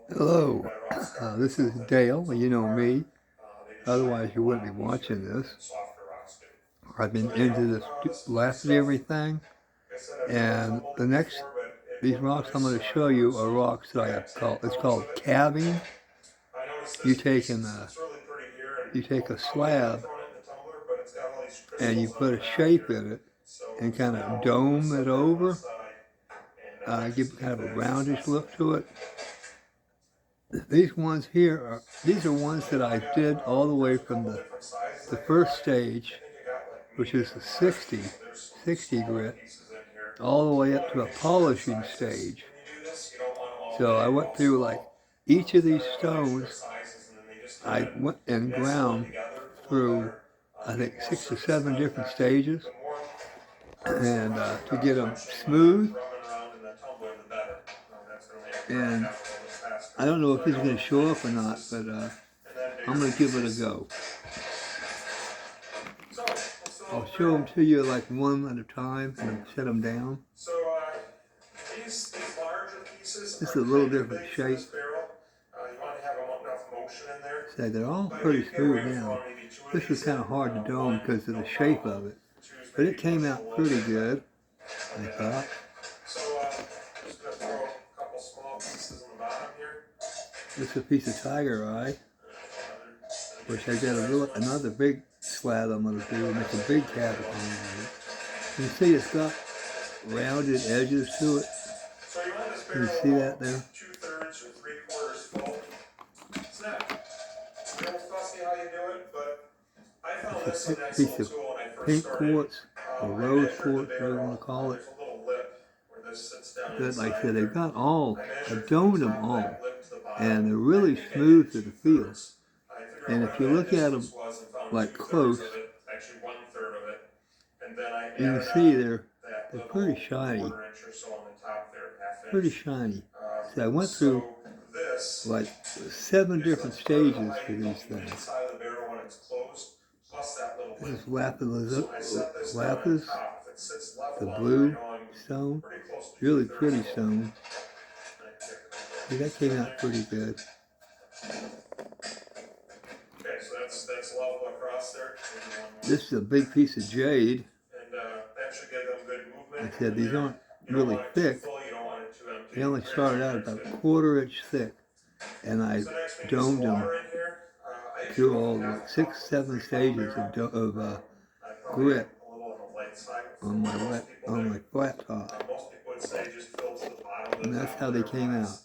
Hello, this is Dale. You know me. Otherwise, you wouldn't be watching this. I've been into this blasting everything, and these rocks I'm going to show you are rocks that I have called. It's called calving. You take an, you take a slab and you put a shape in it and kind of dome it over, give kind of a roundish look to it. These ones here these are ones that I did all the way from the first stage, which is the 60 grit, all the way up to a polishing stage. So I went through like each of these stones, I went and ground through, I think, 6 or 7 different stages, and to get them smooth. And I don't know if this is going to show up or not, but I'm going to give it a go. I'll show them to you like one at a time and set them down. These larger pieces it's a little different shape. You want to have enough motion in there. So they're all pretty smooth now. This was kind of hard to dome because of the shape of it, but it came out pretty good, I thought. So just going to throw a couple small pieces on the bottom here. This is a piece of tiger eye, which I got another big slab I'm going to do, make a big cavity on it. You can see it's got rounded edges to it. Can you see that there? 2/3 or 3/4 full. It's not real fussy how you do it, but I found this a nice little tool when I first started. Pink quartz, or rose quartz, whatever you want to call it. There's a little lip where this sits down. But like I said, they've got I've domed them all, and they're really smooth to the feel. And if you look at them like close, you can see they're pretty shiny. Pretty shiny. So I went through like 7 different stages for these things. This is lapis, the blue stone, really pretty stone. See, that came out pretty good. Okay, so that's level across there. This is a big piece of jade. And that should give them good movement. Like I said, these aren't really thick. They only started out about 1/4 inch thick. And I domed them through all the 6, 7 stages of grit on my flat top. And that's how they came out.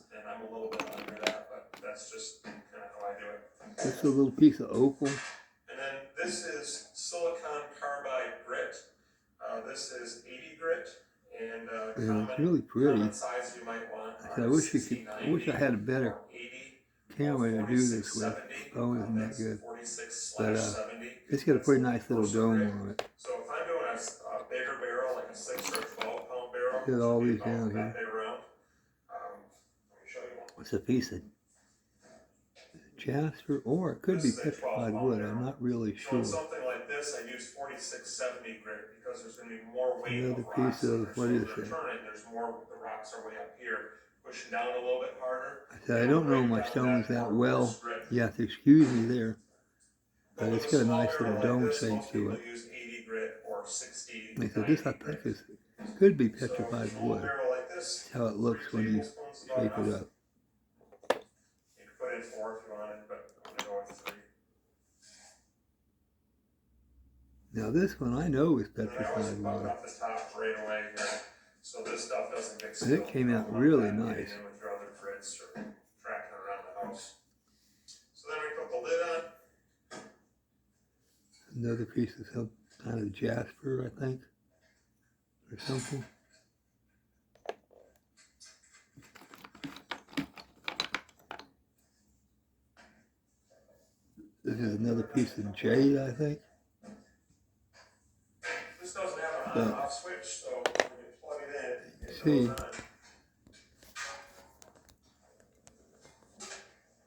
This is a little piece of opal. And then this is silicon carbide grit. This is 80 grit. And it's really pretty. I wish I had a better camera to do this with. Oh, isn't that good? But it's got a pretty nice little dome on it. So if I'm doing a bigger barrel, like a 6 or 12 pound barrel, get all these down here. It's a piece of jasper, or it could be petrified wood. I'm not really sure. So something like this, I use 4670 grit because there's going to be more weight. Another piece of what is it? There's more. The rocks are way up here, pushing down a little bit harder. I don't know my stones that well. You have to excuse me there, but it's got a nice little dome shape to it. So this I think could be petrified wood. That's how it looks when you shape it up. Put in 4 if you wanted, but I'm going to go with 3. Now this one I know is petrified wood. Off the top right away here, so this stuff doesn't get and it came out really nice. With your other grits or tracking around the house. So then we put the lid on. Another piece of some kind of jasper, I think, or something. This is another piece of jade, I think. This doesn't have an on-off switch, so when you plug it in, it goes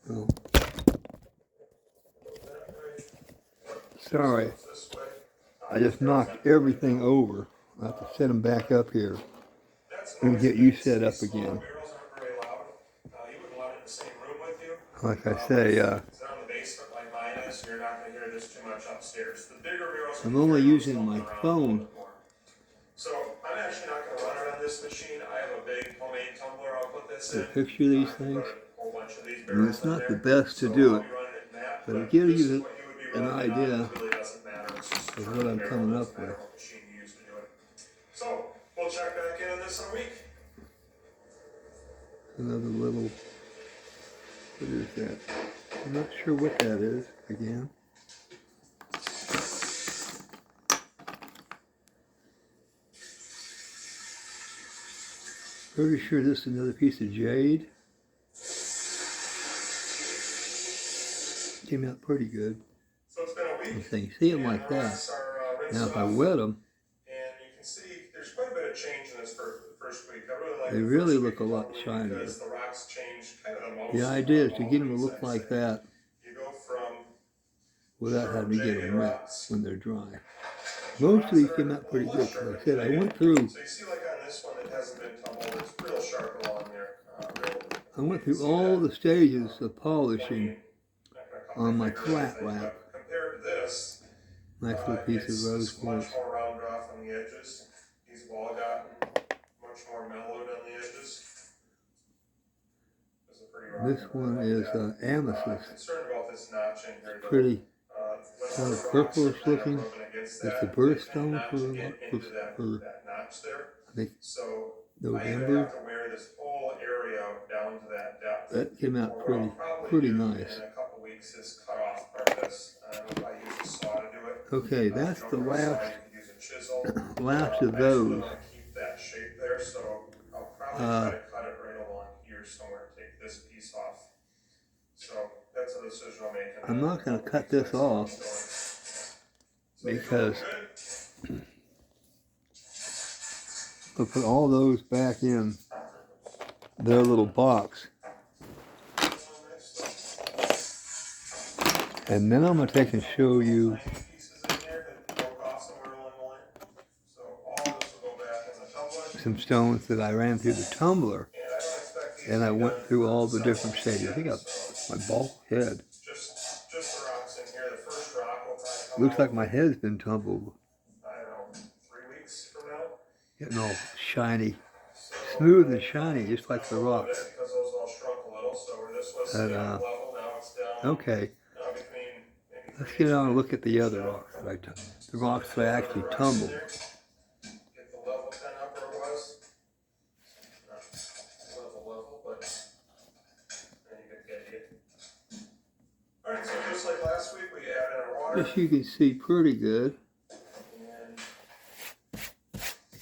on. Oh. Sorry, I just knocked everything over. I have to set them back up here and get you set up again. the same room with you. Like I say, It's not in the basement like mine is, so you're not going to hear this too much upstairs. The bigger barrels. I'm only using my phone. So I'm actually not going to run it on this machine. I have a big homemade tumbler. I'll put this To in. picture these things. Put a whole bunch of these And barrels it's not in the there. best to do it, but it gives this is you what you would be an running it on. idea It really doesn't matter. It's just of turn what the I'm barrel. coming Doesn't up matter with. what machine you use to do it. So we'll check back in on this in a week. Another little, what is that? I'm not sure what that is, again. Pretty sure this is another piece of jade. Came out pretty good. So it's been a week. So you see them like that. Now if I wet them, and you can see there's quite a bit of change in this first week. I really like they the really first look a week lot shinier. because the rocks change kind of the most. The idea is to get them to look like that You go from without having to get them wet when they're dry. Most of these came out pretty good. Like I said, I went through. So you see, like on this one, it hasn't been tumbled. It's real sharp along there. I went through all the stages of polishing on my flat wrap. Compared to this, Nice little piece of rose quartz. much more round off on the edges. These have all gotten much more mellowed on the edges. This one is amethyst. Concerned about this notch in here, Pretty kind of purplish looking. It's the birthstone for I think November. That came out pretty nice. Okay, that's the last of those. I'm not going to cut this off because I'll put all those back in their little box. And then I'm going to take and show you some stones that I ran through the tumbler. And I went through all the different stages. I think my bald head. Looks like my head's been tumbled. I don't know, 3 weeks from now. Getting all shiny. Smooth and shiny, just like the rocks. Because those all shrunk a little, so where this was level, now it's down. Okay. Let's get on and look at the other rocks that I took. The rocks that I actually tumbled. Get the level 10 up where it was. Not level, but then you get the idea. Alright, so just like last week, we added our water. This you can see pretty good. And 3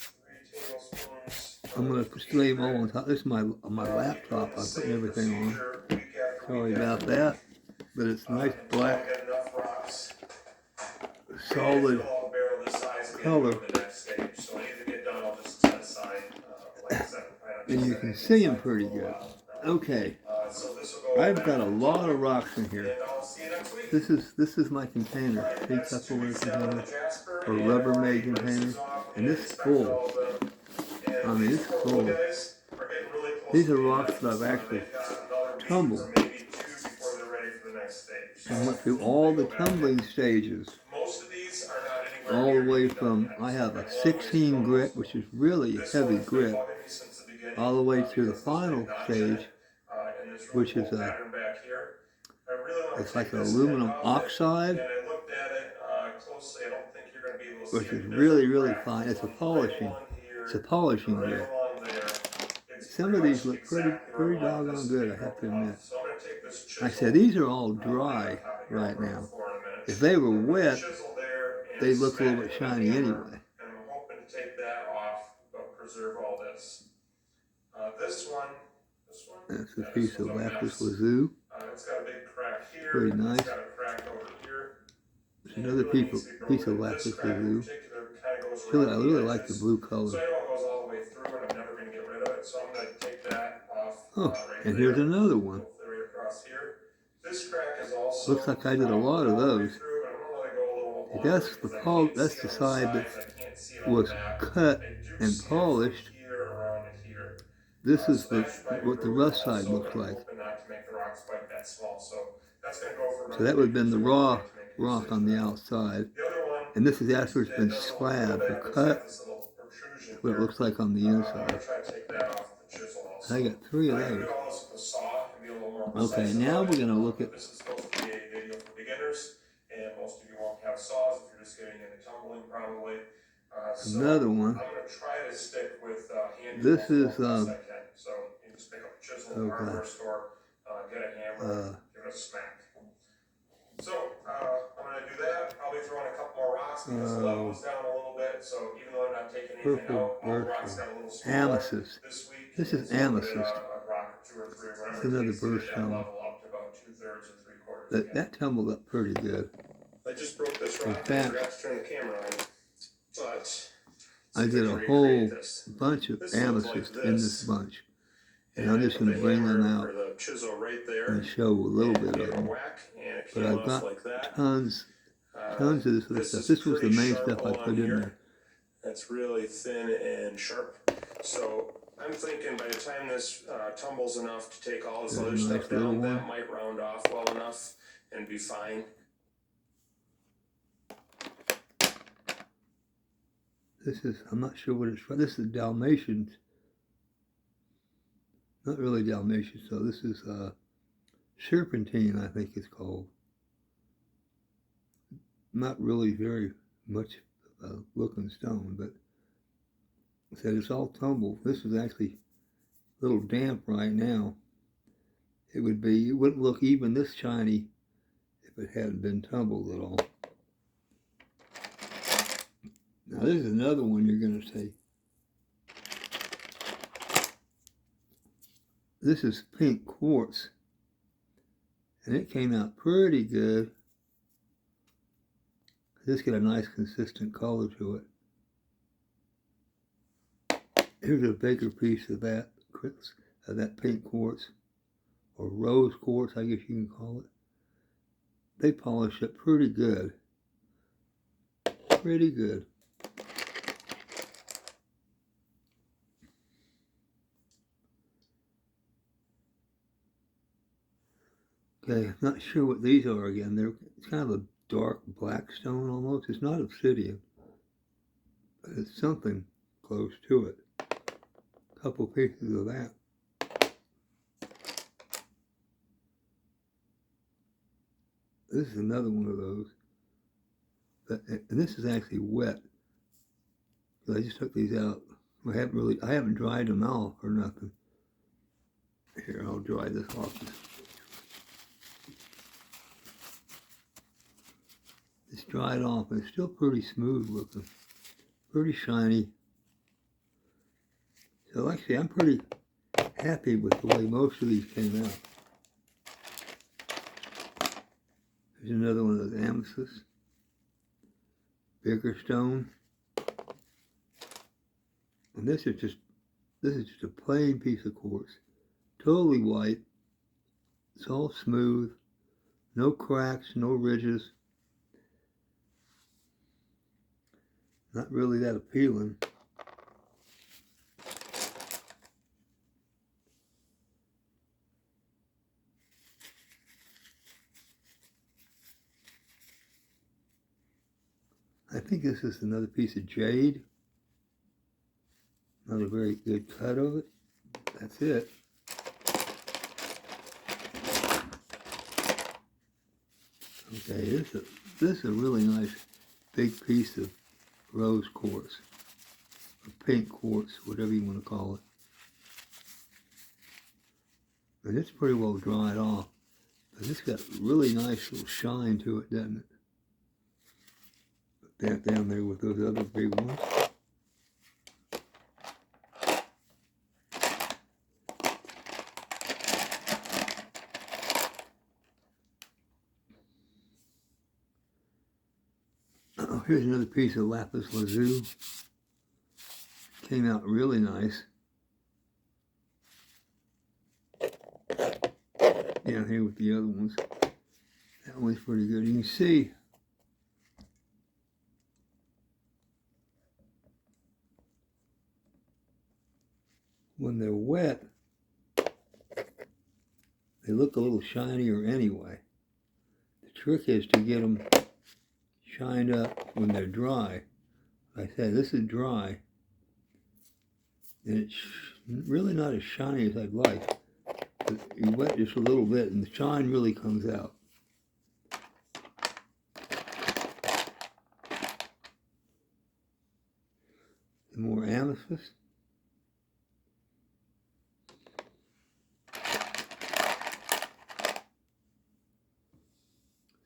tablespoons. I'm going to lay them all on top. This is my laptop. I'm putting everything on. Sorry about that. But it's nice black, solid color. And you can see them pretty good. Okay. I've got a lot of rocks in here. This is my container. Big Tupperware container or Rubbermaid container. And this is full. I mean, it's full. These are rocks that I've actually tumbled. I went through all the tumbling stages. All the way from, I have a 16 grit, which is really a heavy grit, all the way to the final stage, which is it's like an aluminum oxide, which is really fine. It's a polishing grit. Some of these look pretty doggone good, I have to admit. Like I said, these are all dry right now. If they were wet, they look a little bit shiny anyway. And I'm hoping to take that off, but preserve all this. This one. That's a piece of lapis lazuli. It's got a big crack here. Pretty nice. It's got a crack over here. There's another piece of lapis lazuli. I really like the blue color. So I know it goes all the way through, and I'm never going to get rid of it. So I'm going to take that off. Oh, and here's another one. Right across here. This crack is also. Looks like I did a lot of those. That's the side that was cut and polished. this is what the rough side looks like. So that would have been the raw rock on the outside. And this is after it's been slabbed or cut. That's what it looks like on the inside. I got 3 of those. Okay, now we're going to look at... This is supposed to be a video for beginners, and most of you won't have saws if you're just getting into tumbling probably. Another one. I'm going to try to stick with hand this tools is as best I can. So you just pick up a chisel in the hardware store, get a hammer, give it a smack. So I'm going to do that. I'll be throwing a couple more rocks because the level was down a little bit. So even though I'm not taking anything out, all the rocks got a little smaller amethyst. this week. This is so amethyst. A rock or 2 or 3, It's another birthstone. level up to about 2/3 or 3/4. That tumbled up pretty good. I just broke this rock. In I fact, forgot to turn the camera on. But I did a whole bunch of amethyst in this bunch. And I'm just going to bring them out and show a little bit of them. But I've got tons of this other stuff. This was the main stuff I put in there. That's really thin and sharp. So I'm thinking by the time this tumbles enough to take all this other stuff down, that might round off well enough and be fine. This is, I'm not sure what it's from. This is Dalmatians. Not really Dalmatians, so this is serpentine, I think it's called. Not really very much looking stone, but I said it's all tumbled. This is actually a little damp right now. It wouldn't look even this shiny if it hadn't been tumbled at all. Now this is another one you're going to see. This is pink quartz, and it came out pretty good. This got a nice consistent color to it. Here's a bigger piece of that pink quartz, or rose quartz, I guess you can call it. They polish it pretty good. Pretty good. Okay, I'm not sure what these are again. It's kind of a dark black stone almost. It's not obsidian, but it's something close to it. A couple pieces of that. This is another one of those. And this is actually wet. I just took these out. I haven't dried them off or nothing. Here, I'll dry this off. It's dried off, and it's still pretty smooth looking, pretty shiny. So actually, I'm pretty happy with the way most of these came out. There's another one of those amethysts, bigger stone, and this is just a plain piece of quartz, totally white. It's all smooth, no cracks, no ridges. Not really that appealing. I think this is another piece of jade. Not a very good cut of it. That's it. Okay, this is a really nice big piece of rose quartz, or pink quartz, whatever you want to call it. And it's pretty well dried off, but it's got really nice little shine to it, doesn't it? Put that down there with those other big ones. Oh, here's another piece of lapis lazuli. Came out really nice. Down here with the other ones. That one's pretty good. You can see when they're wet, wet, they look a little shinier anyway. The trick is to get them shined up when they're dry. Like I said, this is dry, and it's really not as shiny as I'd like. But you wet just a little bit, and the shine really comes out. Some more amethyst.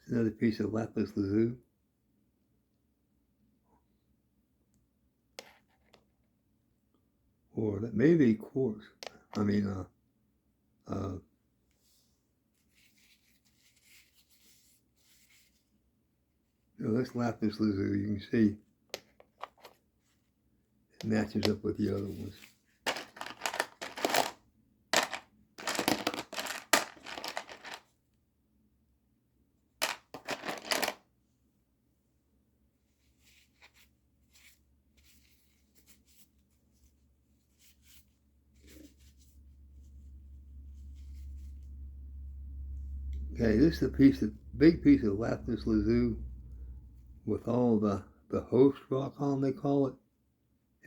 Another piece of lapis lazuli. Or that may be quartz. I mean, that's lapis lazuli. You can see it matches up with the other ones. Okay, this is a big piece of lapis lazuli with all the host rock on, they call it.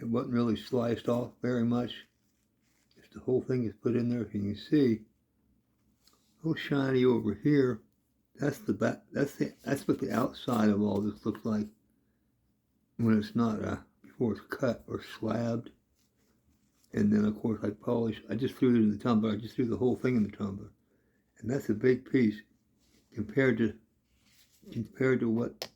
It wasn't really sliced off very much. Just the whole thing is put in there. If you can see, a little shiny over here. That's the back. That's what the outside of all this looks like when it's not before it's cut or slabbed. And then of course I just threw it in the tumbler. I just threw the whole thing in the tumbler. And that's a big piece compared to what.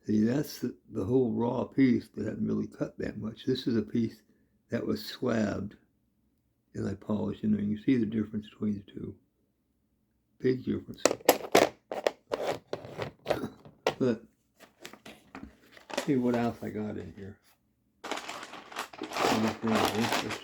See, that's the whole raw piece that hadn't really cut that much. This is a piece that was slabbed and I polished in there. You can see the difference between the two. Big difference. But let's see what else I got in here. Anything of interest.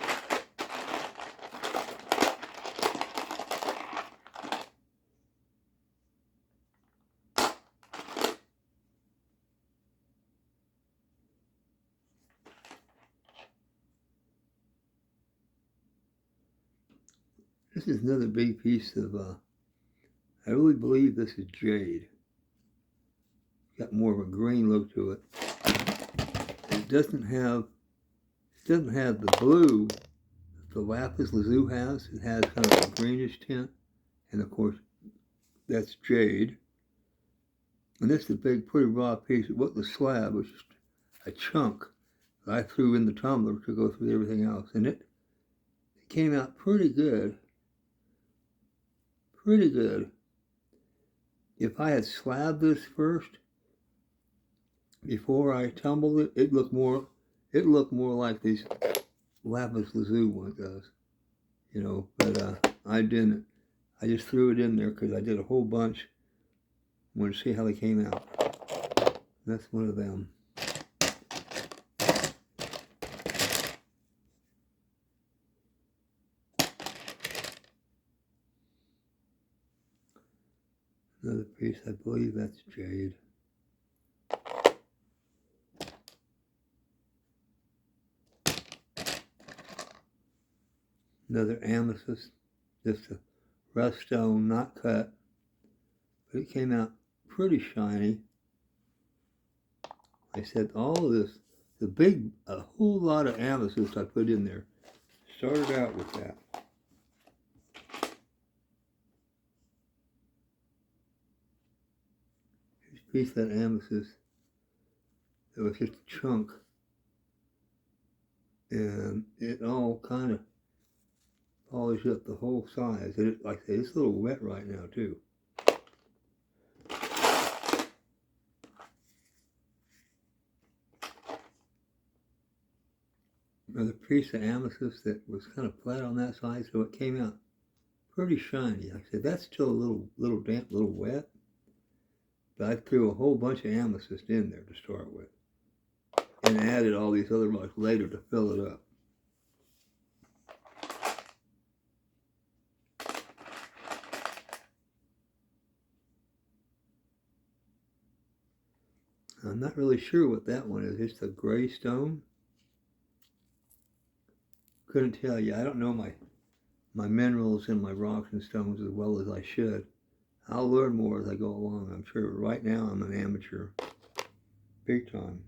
This is another big piece of, I really believe this is jade. Got more of a green look to it. It doesn't have the blue that the lapis lazuli has. It has kind of a greenish tint, and of course that's jade. And this is a big, pretty raw piece. It wasn't a slab, it was just a chunk that I threw in the tumbler to go through everything else, and it came out pretty good. Pretty good. If I had slabbed this first before I tumbled it, it looked more like these lapis lazuli one does, you know. But I didn't. I just threw it in there because I did a whole bunch. I wanted to see how they came out. That's one of them. Another piece, I believe that's jade. Another amethyst, just a rough stone, not cut, but it came out pretty shiny. I said all of this, a whole lot of amethyst I put in there. Started out with that. Here's a piece of that amethyst that was just a chunk. And it all kind of polished up the whole size. And it, like I say, it's a little wet right now too. Another piece of amethyst that was kind of flat on that side, so it came out pretty shiny. Like I said, that's still a little damp, a little wet. But I threw a whole bunch of amethyst in there to start with, and added all these other rocks later to fill it up. I'm not really sure what that one is. It's a gray stone. couldn't tell you. I don't know my minerals and my rocks and stones as well as I should. I'll learn more as I go along, I'm sure. Right now, I'm an amateur. Big time.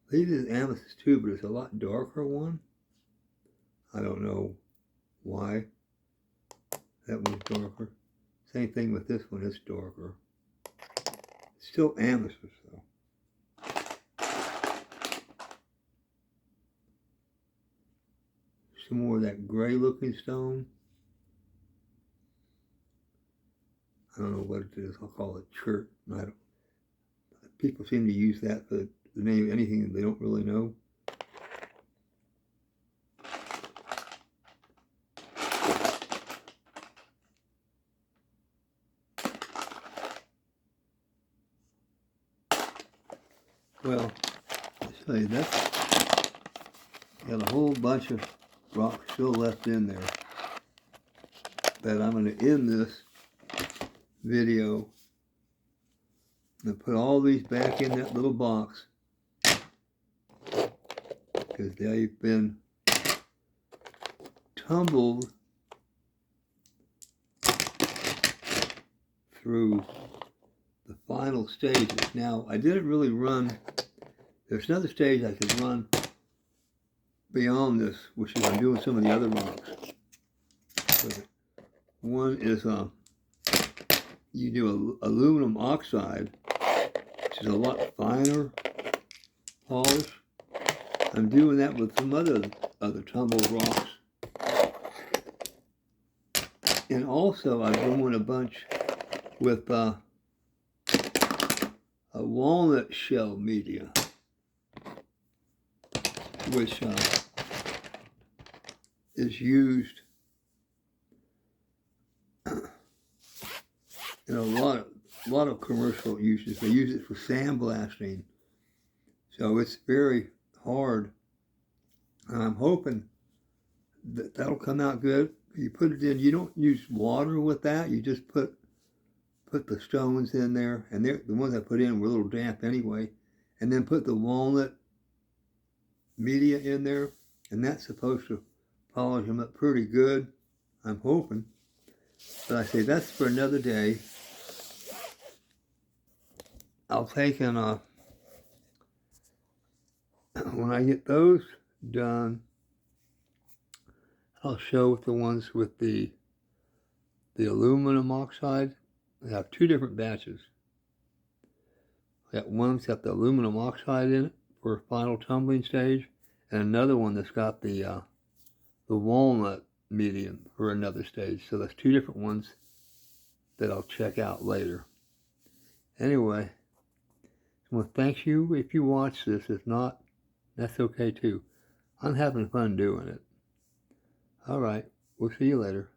These is amethyst too, but it's a lot darker one. I don't know why that one's darker. Same thing with this one, it's darker. It's still amethyst though. Some more of that gray looking stone. I don't know what it is, I'll call it chert. People seem to use that for the name of anything that they don't really know. Well, I'll tell you, that's got a whole bunch of rocks still left in there. But I'm going to end this video and put all these back in that little box because they've been tumbled through the final stages. Now, I didn't really run, there's another stage I could run beyond this, which is I'm doing some of the other rocks. But one is you do aluminum oxide, which is a lot finer polish. I'm doing that with some other tumbled rocks. And also I'm doing a bunch with a walnut shell media, which is used in a lot of commercial uses. They use it for sandblasting, so it's very hard. And I'm hoping that that'll come out good. You put it in. You don't use water with that. You just put the stones in there, and the ones I put in were a little damp anyway. And then put the walnut media in there, and that's supposed to polish them up pretty good. I'm hoping. But I say that's for another day. I'll take and when I get those done, I'll show the ones with the aluminum oxide. I have two different batches. That one's got the aluminum oxide in it for final tumbling stage, and another one that's got the walnut medium for another stage. So that's two different ones that I'll check out later. Anyway, well, thank you if you watch this. If not, that's okay too. I'm having fun doing it. All right, we'll see you later.